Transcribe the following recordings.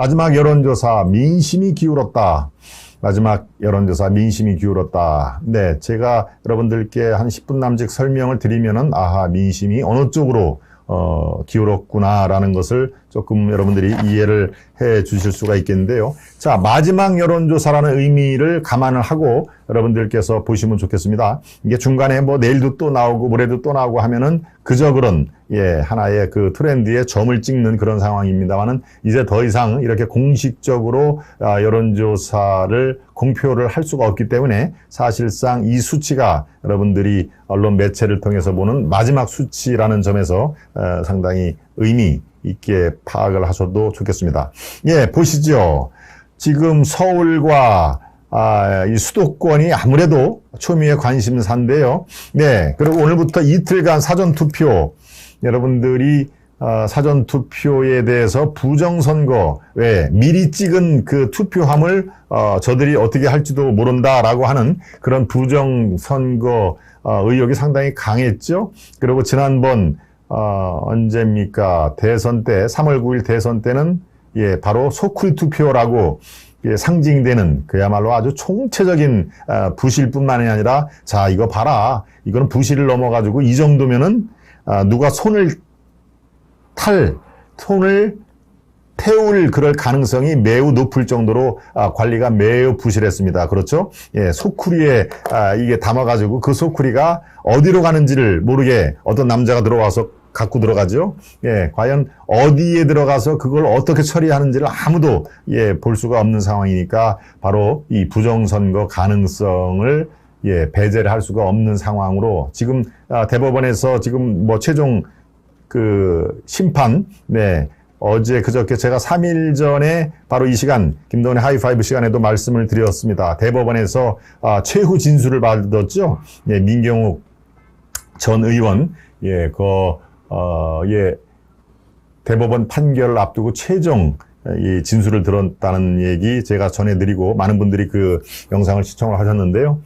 마지막 여론조사 민심이 기울었다. 마지막 여론조사 민심이 기울었다. 네, 제가 여러분들께 한 10분 남짓 설명을 드리면은 아하, 민심이 어느 쪽으로 기울었구나라는 것을 조금 여러분들이 이해를 해 주실 수가 있겠는데요. 자, 마지막 여론조사라는 의미를 감안을 하고 여러분들께서 보시면 좋겠습니다. 이게 중간에 뭐 내일도 또 나오고 모레도 또 나오고 하면은 그저 그런 하나의 그 트렌드에 점을 찍는 그런 상황입니다만은 이제 더 이상 이렇게 공식적으로 여론조사를 공표를 할 수가 없기 때문에 사실상 이 수치가 여러분들이 언론 매체를 통해서 보는 마지막 수치라는 점에서 상당히 의미 있게 파악을 하셔도 좋겠습니다. 보시죠. 지금 서울과 이 수도권이 아무래도 초미의 관심사인데요. 네, 그리고 오늘부터 이틀간 사전투표, 여러분들이 사전투표에 대해서 부정선거, 미리 찍은 그 투표함을 저들이 어떻게 할지도 모른다라고 하는 그런 부정선거 의혹이 상당히 강했죠. 그리고 지난번 언제입니까? 대선 때, 3월 9일 대선 때는 바로 소쿨 투표라고 상징되는 그야말로 아주 총체적인 부실뿐만이 아니라 자, 이거 봐라. 이거는 부실을 넘어가지고 이 정도면은 누가 손을 태울 그럴 가능성이 매우 높을 정도로 관리가 매우 부실했습니다. 그렇죠? 소쿠리에 이게 담아가지고 그 소쿠리가 어디로 가는지를 모르게 어떤 남자가 들어와서 갖고 들어가죠. 과연 어디에 들어가서 그걸 어떻게 처리하는지를 아무도 볼 수가 없는 상황이니까 바로 이 부정선거 가능성을 배제를 할 수가 없는 상황으로 지금 대법원에서 지금 뭐 최종 그 심판, 어제 그저께 제가 3일 전에 바로 이 시간 김동훈의 하이파이브 시간에도 말씀을 드렸습니다. 대법원에서 최후 진술을 받았죠. 민경욱 전 의원, 대법원 판결을 앞두고 최종 이 진술을 들었다는 얘기 제가 전해드리고 많은 분들이 그 영상을 시청을 하셨는데요.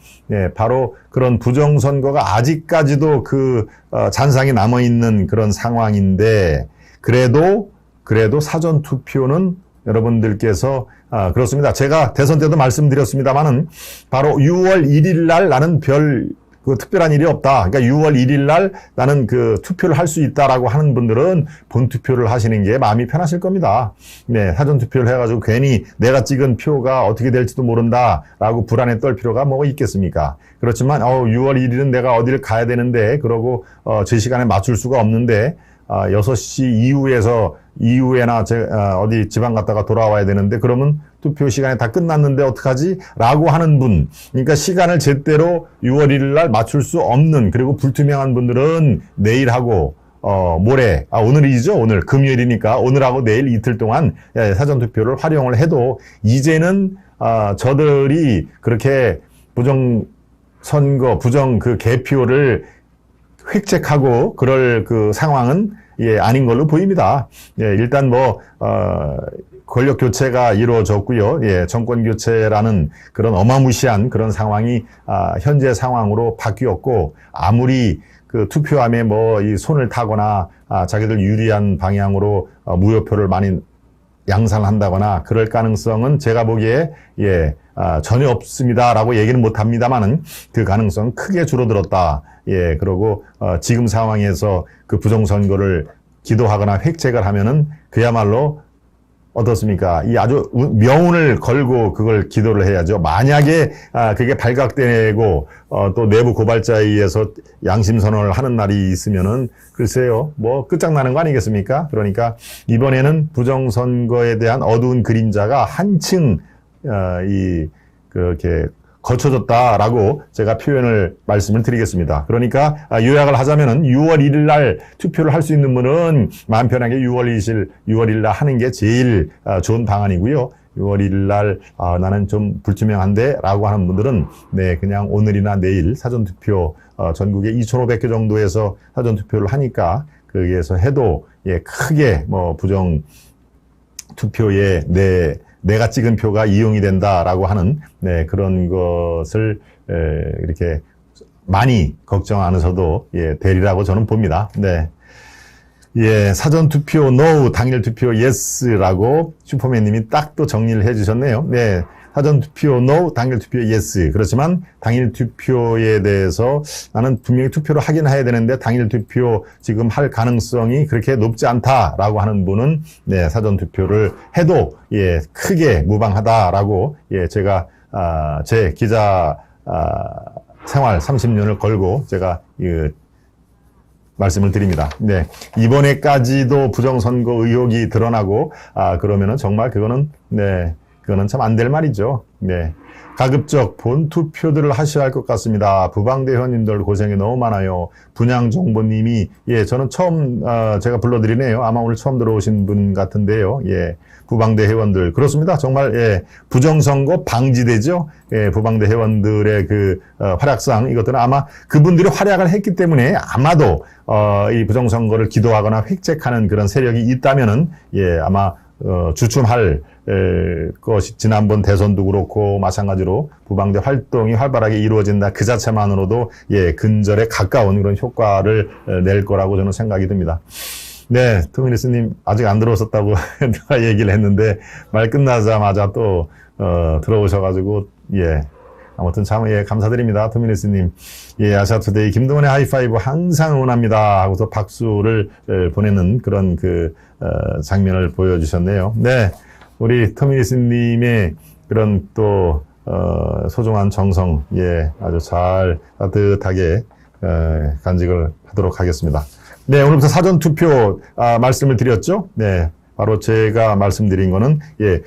바로 그런 부정선거가 아직까지도 그 잔상이 남아있는 그런 상황인데 그래도 사전투표는 여러분들께서 그렇습니다. 제가 대선 때도 말씀드렸습니다만은 바로 6월 1일 날 나는 특별한 일이 없다. 그러니까 6월 1일 날 나는 그 투표를 할 수 있다라고 하는 분들은 본투표를 하시는 게 마음이 편하실 겁니다. 사전투표를 해가지고 괜히 내가 찍은 표가 어떻게 될지도 모른다라고 불안에 떨 필요가 뭐가 있겠습니까? 그렇지만 6월 1일은 내가 어디를 가야 되는데 그러고 제 시간에 맞출 수가 없는데 6시 이후에나 어디 지방 갔다가 돌아와야 되는데 그러면 투표 시간이 다 끝났는데 어떡하지? 라고 하는 분. 그러니까 시간을 제때로 6월 1일 날 맞출 수 없는 그리고 불투명한 분들은 내일하고 모레, 오늘이죠? 오늘 금요일이니까 오늘하고 내일 이틀 동안 사전투표를 활용을 해도 이제는 저들이 그렇게 부정 그 개표를 획책하고 그럴 그 상황은 아닌 걸로 보입니다. 일단 권력 교체가 이루어졌고요. 정권 교체라는 그런 어마무시한 그런 상황이 현재 상황으로 바뀌었고 아무리 그 투표함에 이 손을 타거나 자기들 유리한 방향으로 무효표를 많이 양산한다거나 그럴 가능성은 제가 보기에 전혀 없습니다라고 얘기는 못 합니다만은 그 가능성 크게 줄어들었다. 그리고 지금 상황에서 그 부정선거를 기도하거나 획책을 하면은 그야말로 어떻습니까? 이 아주 명운을 걸고 그걸 기도를 해야죠. 만약에 그게 발각되고 또 내부 고발자에 의해서 양심 선언을 하는 날이 있으면은 글쎄요, 끝장나는 거 아니겠습니까? 그러니까 이번에는 부정선거에 대한 어두운 그림자가 한층 그렇게 거쳐졌다라고 제가 말씀을 드리겠습니다. 그러니까 요약을 하자면은 6월 1일 날 투표를 할 수 있는 분은 마음 편하게 6월 1일 날 하는 게 제일 좋은 방안이고요. 6월 1일 날 나는 좀 불투명한데 라고 하는 분들은 그냥 오늘이나 내일 사전투표 전국에 2,500개 정도에서 사전투표를 하니까 거기에서 해도 크게 부정 투표에 내가 찍은 표가 이용이 된다라고 하는 그런 것을 이렇게 많이 걱정 안 하셔도 되리라고 저는 봅니다. 예, 사전투표 NO, 당일투표 YES라고 슈퍼맨님이 딱 또 정리를 해주셨네요. 네, 사전투표 NO, 당일투표 YES. 그렇지만 당일투표에 대해서 나는 분명히 투표를 하긴 해야 되는데 당일투표 지금 할 가능성이 그렇게 높지 않다라고 하는 분은 네, 사전투표를 해도 예, 크게 무방하다라고 예, 제가 제 기자 생활 30년을 걸고 제가 말씀을 드립니다. 네. 이번에까지도 부정선거 의혹이 드러나고, 그러면은 정말 그거는 참 안 될 말이죠. 네. 가급적 본투표들을 하셔야 할 것 같습니다. 부방대 회원님들 고생이 너무 많아요. 분양정보님이, 예, 저는 처음, 제가 불러드리네요. 아마 오늘 처음 들어오신 분 같은데요. 예. 부방대 회원들. 그렇습니다. 정말, 예, 부정선거 방지되죠. 예, 부방대 회원들의 활약상, 이것들은 아마 그분들이 활약을 했기 때문에 아마도, 이 부정선거를 기도하거나 획책하는 그런 세력이 있다면은, 예, 아마, 주춤할 것이 지난번 대선도 그렇고 마찬가지로 부방대 활동이 활발하게 이루어진다 그 자체만으로도 예, 근절에 가까운 그런 효과를 낼 거라고 저는 생각이 듭니다. 네, 토미니스님 아직 안 들어오셨다고 내가 얘기를 했는데 말 끝나자마자 또 들어오셔가지고 예. 아무튼 참, 예, 감사드립니다. 토미니스님. 예, 아시아투데이 김동원의 하이파이브 항상 응원합니다. 하고서 박수를 보내는 그런 장면을 보여주셨네요. 네. 우리 토미니스님의 그런 또, 소중한 정성, 예, 아주 잘 따뜻하게, 간직을 하도록 하겠습니다. 네, 오늘부터 사전투표, 말씀을 드렸죠? 네. 바로 제가 말씀드린 거는, 예,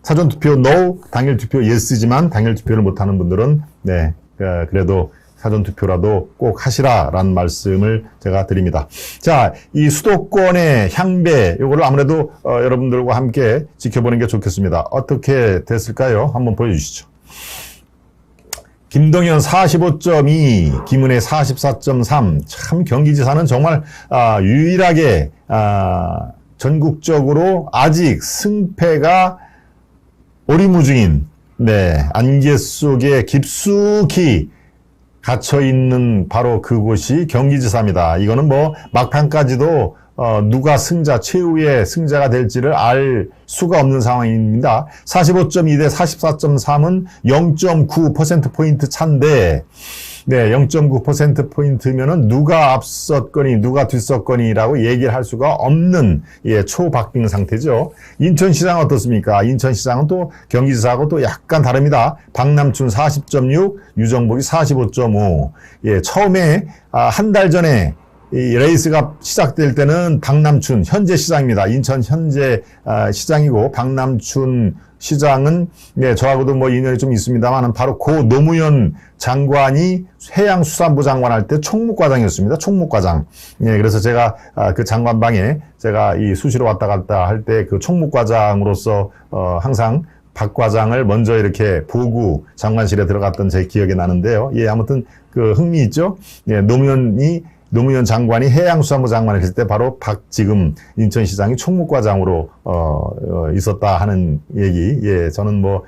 사전투표 NO, 당일투표 YES지만 당일투표를 못하는 분들은 네, 그래도 사전투표라도 꼭 하시라라는 말씀을 제가 드립니다. 자, 이 수도권의 향배 이거를 아무래도 여러분들과 함께 지켜보는 게 좋겠습니다. 어떻게 됐을까요? 한번 보여주시죠. 김동연 45.2, 김은혜 44.3. 참 경기지사는 정말 유일하게 전국적으로 아직 승패가 오리무중인 네, 안개 속에 깊숙이 갇혀있는 바로 그곳이 경기지사입니다. 이거는 뭐 막판까지도 누가 승자, 최후의 승자가 될지를 알 수가 없는 상황입니다. 45.2 대 44.3은 0.9%포인트 차인데 네, 0.9%포인트면은 누가 앞섰거니, 누가 뒤섰거니라고 얘기를 할 수가 없는, 예, 초박빙 상태죠. 인천시장 어떻습니까? 인천시장은 또 경기지사하고 또 약간 다릅니다. 박남춘 40.6, 유정복이 45.5. 예, 처음에, 한 달 전에, 이 레이스가 시작될 때는 박남춘, 현재 시장입니다. 인천 현재, 시장이고, 박남춘 시장은, 네, 저하고도 뭐 인연이 좀 있습니다만, 바로 고 노무현 장관이 해양수산부 장관 할 때 총무과장이었습니다. 총무과장. 예, 그래서 제가, 그 장관방에 제가 이 수시로 왔다 갔다 할 때 그 총무과장으로서, 항상 박 과장을 먼저 이렇게 보고 장관실에 들어갔던 제 기억이 나는데요. 예, 아무튼 그 흥미있죠? 예, 노무현 장관이 해양수산부 장관을 했을 때 바로 지금 인천시장이 총무과장으로 있었다 하는 얘기. 예, 저는 뭐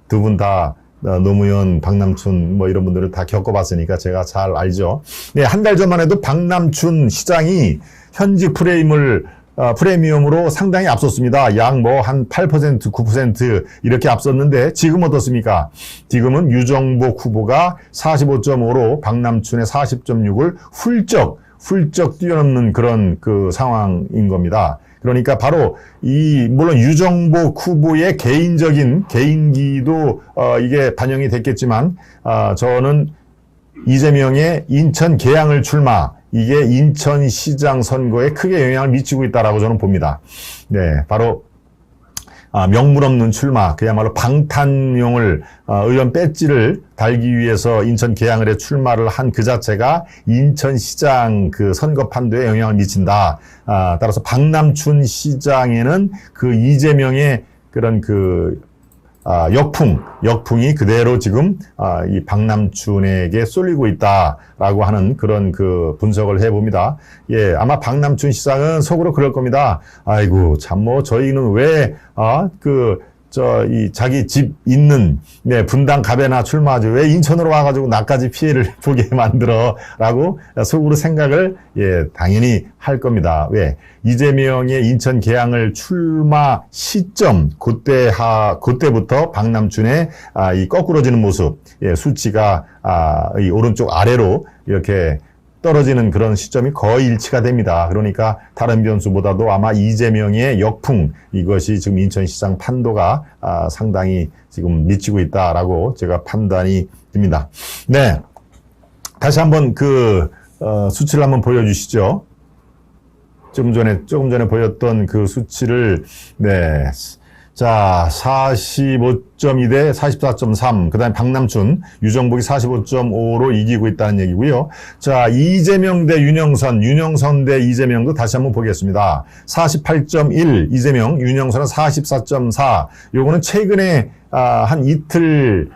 두 분 다 노무현, 박남춘 뭐 이런 분들을 다 겪어봤으니까 제가 잘 알죠. 네, 한 달 전만 해도 박남춘 시장이 현직 프리미엄으로 상당히 앞섰습니다. 약 뭐 한 8%, 9% 이렇게 앞섰는데 지금 어떻습니까? 지금은 유정복 후보가 45.5로 박남춘의 40.6을 훌쩍 뛰어넘는 그런 상황인 겁니다. 그러니까 바로 물론 유정복 후보의 개인기도 이게 반영이 됐겠지만 저는 이재명의 인천 계양을 출마 이게 인천시장 선거에 크게 영향을 미치고 있다라고 저는 봅니다. 네, 바로 명물 없는 출마, 그야말로 방탄용을 의원 배지를 달기 위해서 인천 계양을에 출마를 한 그 자체가 인천시장 선거 판도에 영향을 미친다. 따라서 박남춘 시장에는 이재명의 그런 역풍이 그대로 지금, 이 박남춘에게 쏠리고 있다라고 하는 그런 분석을 해봅니다. 예, 아마 박남춘 시장은 속으로 그럴 겁니다. 아이고, 참, 저희는 왜, 자기 집 있는, 네, 분당갑에나 출마하지. 왜 인천으로 와가지고 나까지 피해를 보게 만들어? 라고 속으로 생각을, 예, 당연히 할 겁니다. 왜? 이재명의 인천 계양을 출마 시점, 그때부터 박남춘의, 이 거꾸러지는 모습, 예, 수치가, 이 오른쪽 아래로 이렇게 떨어지는 그런 시점이 거의 일치가 됩니다. 그러니까 다른 변수보다도 아마 이재명의 역풍, 이것이 지금 인천시장 판도가 상당히 지금 미치고 있다라고 제가 판단이 듭니다. 네. 다시 한번 수치를 한번 보여주시죠. 조금 전에 보였던 그 수치를, 네. 자, 45.2 대 44.3. 그 다음에 박남춘, 유정복이 45.5로 이기고 있다는 얘기고요. 자, 이재명 대 윤영선 대 이재명도 다시 한번 보겠습니다. 48.1 이재명, 윤영선은 44.4. 요거는 최근에 한 이틀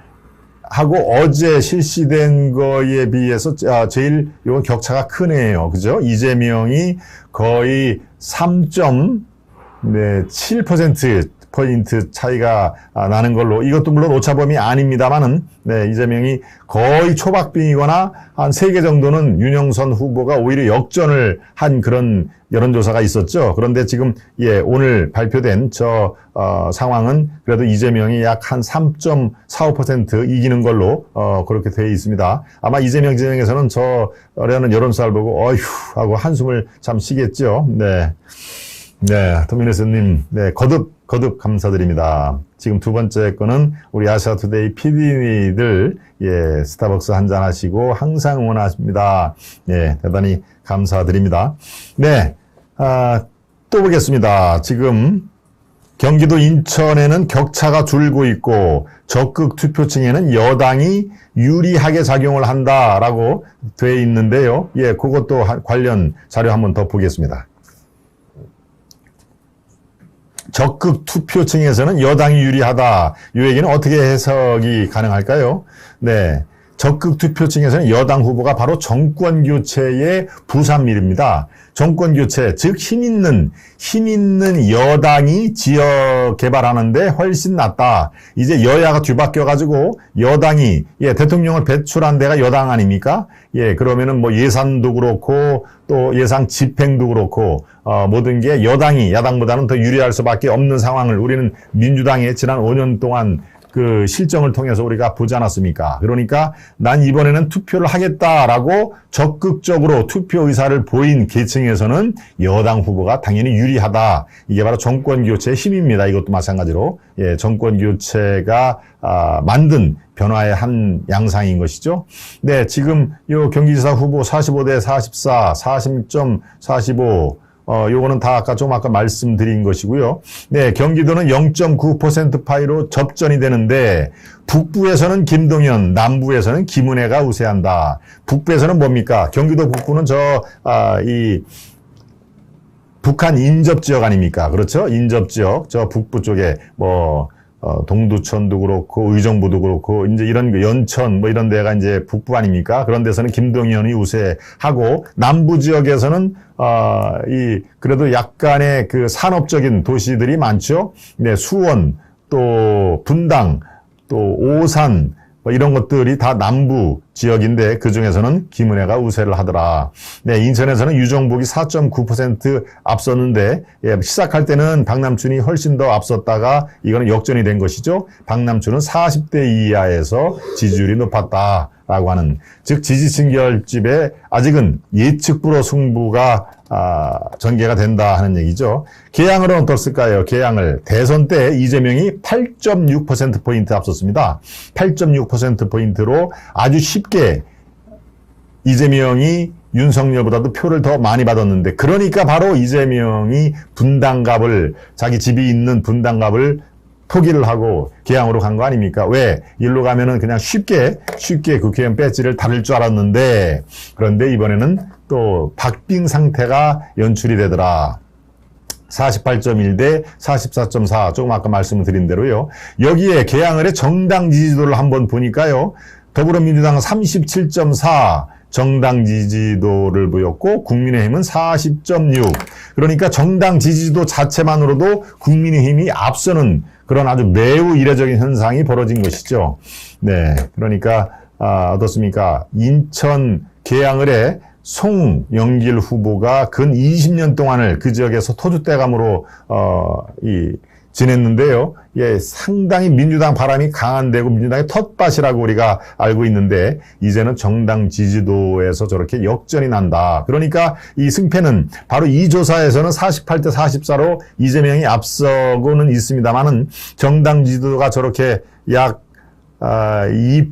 하고 어제 실시된 거에 비해서 제일 요건 격차가 크네요. 그죠? 이재명이 거의 3.7% 포인트 차이가 나는 걸로, 이것도 물론 오차범위 아닙니다만은, 네, 이재명이 거의 초박빙이거나 한 3개 정도는 윤영선 후보가 오히려 역전을 한 그런 여론조사가 있었죠. 그런데 지금, 예, 오늘 발표된 상황은 그래도 이재명이 약 한 3.45% 이기는 걸로, 그렇게 되어 있습니다. 아마 이재명 진영에서는 저라는 여론조사를 보고, 어휴, 하고 한숨을 참 쉬겠죠. 네. 네, 도미네스님, 네, 거듭 감사드립니다. 지금 두 번째 거는 우리 아시아투데이 PD들, 예, 스타벅스 한잔 하시고 항상 응원하십니다. 예, 대단히 감사드립니다. 네, 또 보겠습니다. 지금 경기도 인천에는 격차가 줄고 있고 적극 투표층에는 여당이 유리하게 작용을 한다라고 돼 있는데요. 예, 그것도 관련 자료 한번 더 보겠습니다. 적극 투표층에서는 여당이 유리하다. 이 얘기는 어떻게 해석이 가능할까요? 네. 적극 투표층에서는 여당 후보가 바로 정권교체의 부산밀입니다. 정권교체, 즉 힘 있는 여당이 지역 개발하는데 훨씬 낫다. 이제 여야가 뒤바뀌어가지고 여당이, 예, 대통령을 배출한 데가 여당 아닙니까? 예, 그러면은 뭐 예산도 그렇고 또 예산 집행도 그렇고 모든 게 여당이 야당보다는 더 유리할 수밖에 없는 상황을 우리는 민주당의 지난 5년 동안 그 실정을 통해서 우리가 보지 않았습니까? 그러니까 난 이번에는 투표를 하겠다라고 적극적으로 투표 의사를 보인 계층에서는 여당 후보가 당연히 유리하다. 이게 바로 정권교체의 힘입니다. 이것도 마찬가지로, 예, 정권교체가 만든 변화의 한 양상인 것이죠. 네, 지금 요 경기지사 후보 45대 44, 40.45, 요거는 다 아까 말씀드린 것이고요. 네, 경기도는 0.9% 파이로 접전이 되는데, 북부에서는 김동연, 남부에서는 김은혜가 우세한다. 북부에서는 뭡니까? 경기도 북부는 북한 인접 지역 아닙니까? 그렇죠? 인접 지역, 저 북부 쪽에 동두천도 그렇고 의정부도 그렇고 이제 이런 연천 뭐 이런 데가 이제 북부 아닙니까? 그런 데서는 김동연이 우세하고 남부 지역에서는 그래도 약간의 그 산업적인 도시들이 많죠. 네, 수원 또 분당 또 오산 뭐 이런 것들이 다 남부 지역인데 그 중에서는 김은혜가 우세를 하더라. 네, 인천에서는 유정복이 4.9% 앞섰는데, 예, 시작할 때는 박남춘이 훨씬 더 앞섰다가 이거는 역전이 된 것이죠. 박남춘은 40대 이하에서 지지율이 높았다라고 하는, 즉 지지층 결집에 아직은 예측불허 승부가 전개가 된다 하는 얘기죠. 계양으로는 어떻을까요? 계양을 대선 때 이재명이 8.6%포인트 앞섰습니다. 8.6%포인트로 아주 쉽게 이재명이 윤석열보다도 표를 더 많이 받았는데, 그러니까 바로 이재명이 자기 집이 있는 분당갑을 포기를 하고 계양으로 간 거 아닙니까? 왜? 일로 가면은 그냥 쉽게 국회의원 배지를 달을 줄 알았는데, 그런데 이번에는 또 박빙 상태가 연출이 되더라. 48.1 대 44.4, 조금 아까 말씀드린 대로요. 여기에 계양을의 정당 지지도를 한번 보니까요. 더불어민주당은 37.4 정당 지지도를 보였고 국민의힘은 40.6. 그러니까 정당 지지도 자체만으로도 국민의힘이 앞서는 그런 아주 매우 이례적인 현상이 벌어진 것이죠. 네, 그러니까 어떻습니까? 인천 계양을의 송영길 후보가 근 20년 동안을 그 지역에서 토주대감으로 지냈는데요. 예, 상당히 민주당 바람이 강한 데고 민주당의 텃밭이라고 우리가 알고 있는데 이제는 정당 지지도에서 저렇게 역전이 난다. 그러니까 이 승패는 바로 이 조사에서는 48대 44로 이재명이 앞서고는 있습니다만은 정당 지지도가 저렇게 약 2%,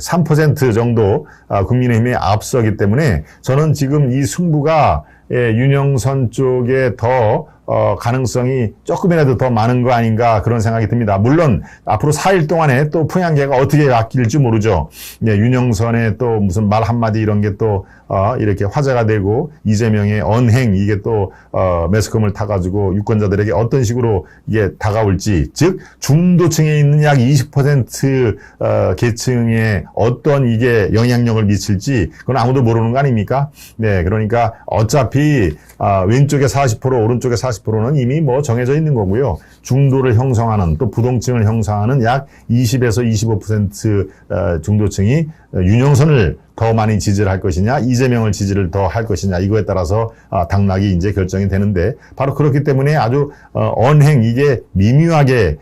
3% 정도 국민의힘이 앞서기 때문에 저는 지금 이 승부가 윤영선 쪽에 더 가능성이 조금이라도 더 많은 거 아닌가 그런 생각이 듭니다. 물론 앞으로 4일 동안에 또 풍향계가 어떻게 바뀔지 모르죠. 네, 윤영선의 또 무슨 말 한마디 이런 게 또 이렇게 화제가 되고 이재명의 언행 이게 또 매스컴을 타가지고 유권자들에게 어떤 식으로 이게 다가올지 즉 중도층에 있는 약 20% 계층에 어떤 이게 영향력을 미칠지 그건 아무도 모르는 거 아닙니까? 네, 그러니까 어차피 왼쪽에 40% 오른쪽에 40%는 이미 뭐 정해져 있는 거고요. 중도를 형성하는 또 부동층을 형성하는 약 20에서 25% 중도층이 윤영선을 더 많이 지지를 할 것이냐 이재명을 지지를 더 할 것이냐 이거에 따라서 당락이 이제 결정이 되는데 바로 그렇기 때문에 아주 언행 이게 미묘하게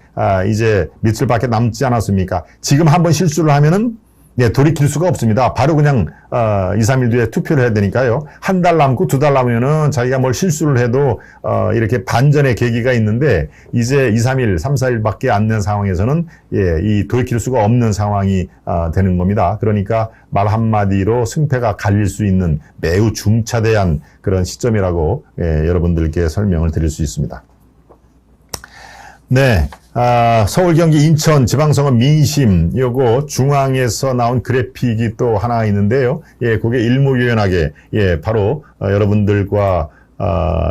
이제 며칠밖에 남지 않았습니까? 지금 한번 실수를 하면은 네, 돌이킬 수가 없습니다. 바로 그냥 2, 3일 뒤에 투표를 해야 되니까요. 한 달 남고 2달 남으면은 자기가 뭘 실수를 해도 이렇게 반전의 계기가 있는데 이제 2, 3일, 3, 4일밖에 안 된 상황에서는 예, 이 돌이킬 수가 없는 상황이 되는 겁니다. 그러니까 말 한마디로 승패가 갈릴 수 있는 매우 중차대한 그런 시점이라고 예, 여러분들께 설명을 드릴 수 있습니다. 네. 서울, 경기, 인천 지방선거 민심 요거 중앙에서 나온 그래픽이 또 하나 있는데요. 예, 그게 일목요연하게 예, 바로 여러분들과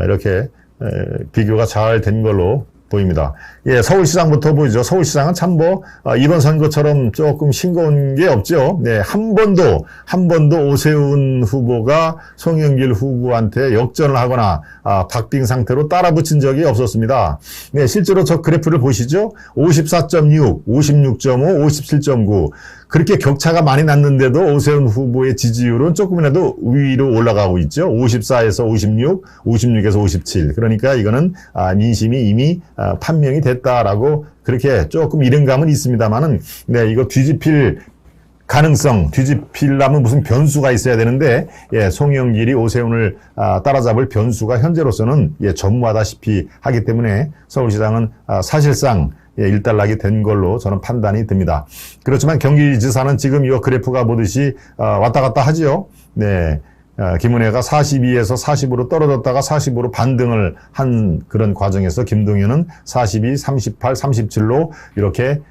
이렇게 비교가 잘 된 걸로 보입니다. 예, 서울시장부터 보이죠. 서울시장은 참 이번 선거처럼 조금 싱거운 게 없죠. 네, 한 번도 오세훈 후보가 송영길 후보한테 역전을 하거나 박빙 상태로 따라붙인 적이 없었습니다. 네, 실제로 저 그래프를 보시죠. 54.6, 56.5, 57.9 그렇게 격차가 많이 났는데도 오세훈 후보의 지지율은 조금이라도 위로 올라가고 있죠. 54에서 56, 56에서 57. 그러니까 이거는 민심이 이미 판명이 됐다라고 그렇게 조금 이른 감은 있습니다만은 네, 이거 뒤집힐 가능성, 뒤집히려면 무슨 변수가 있어야 되는데 예, 송영길이 오세훈을 따라잡을 변수가 현재로서는 예, 전무하다시피 하기 때문에 서울시장은 사실상 예, 일단락이 된 걸로 저는 판단이 듭니다. 그렇지만 경기지사는 지금 이 그래프가 보듯이 왔다 갔다 하죠. 네. 김은혜가 42에서 40으로 떨어졌다가 40으로 반등을 한 그런 과정에서 김동연은 42, 38, 37로 이렇게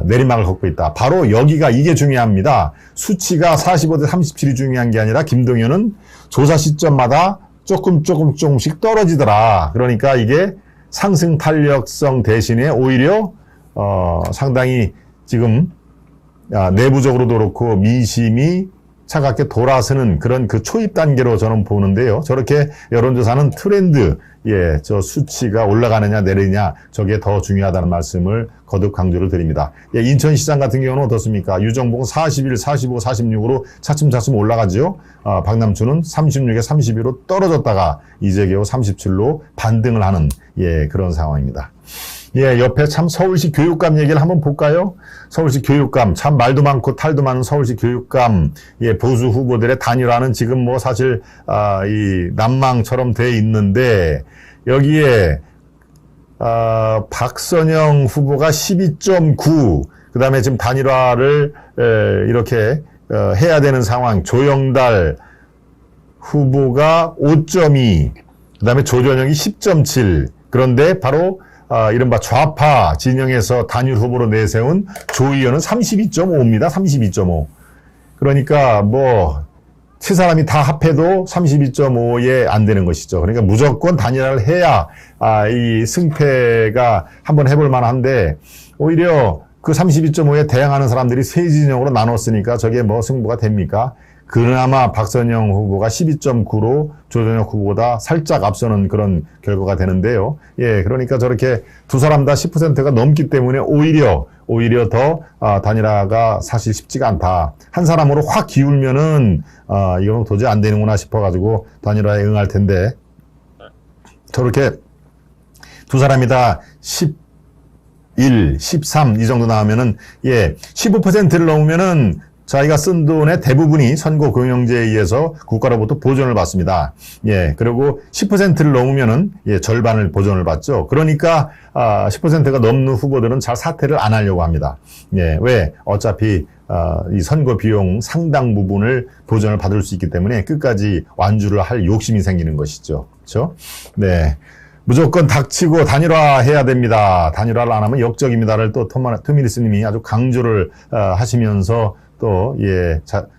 내리막을 걷고 있다. 바로 여기가 이게 중요합니다. 수치가 45대 37이 중요한 게 아니라 김동연은 조사 시점마다 조금씩 떨어지더라. 그러니까 이게 상승 탄력성 대신에 오히려 상당히 지금 내부적으로도 그렇고 민심이 차갑게 돌아서는 그런 그 초입 단계로 저는 보는데요. 저렇게 여론조사는 트렌드, 예, 저 수치가 올라가느냐 내리느냐 저게 더 중요하다는 말씀을 거듭 강조를 드립니다. 예, 인천시장 같은 경우는 어떻습니까? 유정복은 41, 45, 46으로 차츰차츰 올라가죠. 박남춘은 36에 32로 떨어졌다가 이제 겨우 37로 반등을 하는 예, 그런 상황입니다. 예, 옆에 참 서울시 교육감 얘기를 한번 볼까요? 서울시 교육감, 참 말도 많고 탈도 많은 서울시 교육감, 예, 보수 후보들의 단일화는 지금 뭐 사실, 이 난망처럼 돼 있는데, 여기에, 박선영 후보가 12.9, 그 다음에 지금 단일화를, 이렇게, 해야 되는 상황, 조영달 후보가 5.2, 그 다음에 조전영이 10.7, 그런데 바로 이른바 좌파 진영에서 단일 후보로 내세운 조의원은 32.5입니다. 32.5. 그러니까 세 사람이 다 합해도 32.5에 안 되는 것이죠. 그러니까 무조건 단일화를 해야 이 승패가 한번 해볼 만한데 오히려 그 32.5에 대항하는 사람들이 세 진영으로 나눴으니까 저게 뭐 승부가 됩니까? 그나마 박선영 후보가 12.9로 조정혁 후보보다 살짝 앞서는 그런 결과가 되는데요. 예, 그러니까 저렇게 두 사람 다 10%가 넘기 때문에 오히려 더 단일화가 사실 쉽지가 않다. 한 사람으로 확 기울면은 이건 도저히 안 되는구나 싶어가지고 단일화에 응할 텐데 저렇게 두 사람이 다 11, 13 이 정도 나오면은 15%를 넘으면은 자기가 쓴 돈의 대부분이 선거공영제에 의해서 국가로부터 보전을 받습니다. 그리고 10%를 넘으면은 절반을 보전을 받죠. 그러니까 10%가 넘는 후보들은 잘 사퇴를 안 하려고 합니다. 왜? 어차피 이 선거 비용 상당 부분을 보전을 받을 수 있기 때문에 끝까지 완주를 할 욕심이 생기는 것이죠. 그렇죠? 네. 무조건 닥치고 단일화해야 됩니다. 단일화를 안 하면 역적입니다를 또 토미니스님이 아주 강조를 하시면서 또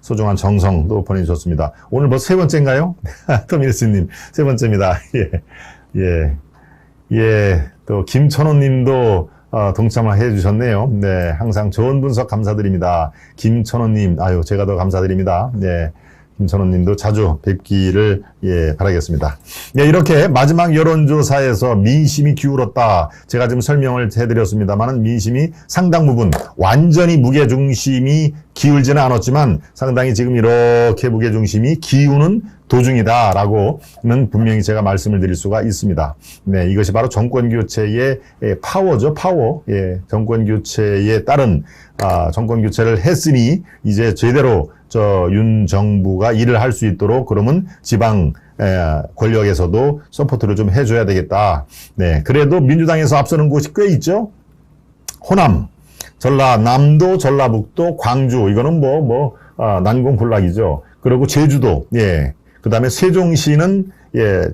소중한 정성도 보내주셨습니다. 오늘 벌써 세 번째인가요? 토미니스님 세 번째입니다. 또 김천호님도 동참을 해주셨네요. 네, 항상 좋은 분석 감사드립니다. 김천호님, 제가 더 감사드립니다. 네. 김천호님도 자주 뵙기를 바라겠습니다. 이렇게 마지막 여론조사에서 민심이 기울었다. 제가 지금 설명을 해드렸습니다만 민심이 상당 부분 완전히 무게중심이 기울지는 않았지만 상당히 지금 이렇게 무게중심이 기우는 도중이다라고는 분명히 제가 말씀을 드릴 수가 있습니다. 네, 이것이 바로 정권교체의 파워죠, 파워. 정권교체에 따른 정권교체를 했으니 이제 제대로 윤 정부가 일을 할 수 있도록 그러면 지방 권력에서도 서포트를 좀 해줘야 되겠다. 네, 그래도 민주당에서 앞서는 곳이 꽤 있죠. 호남, 전라남도, 전라북도, 광주 이거는 난공불락이죠. 그리고 제주도, 그 다음에 세종시는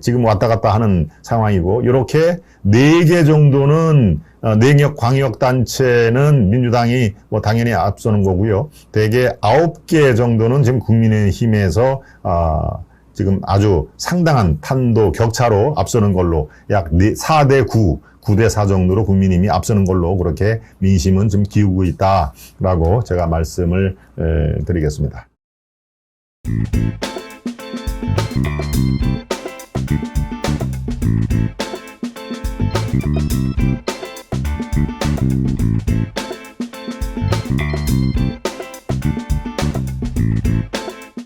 지금 왔다 갔다 하는 상황이고 이렇게 4개 정도는 냉역 광역단체는 민주당이 당연히 앞서는 거고요. 대개 9개 정도는 지금 국민의힘에서 지금 아주 상당한 탄도 격차로 앞서는 걸로 약 4대 9, 9대 4 정도로 국민의힘이 앞서는 걸로 그렇게 민심은 좀 기우고 있다라고 제가 말씀을 드리겠습니다.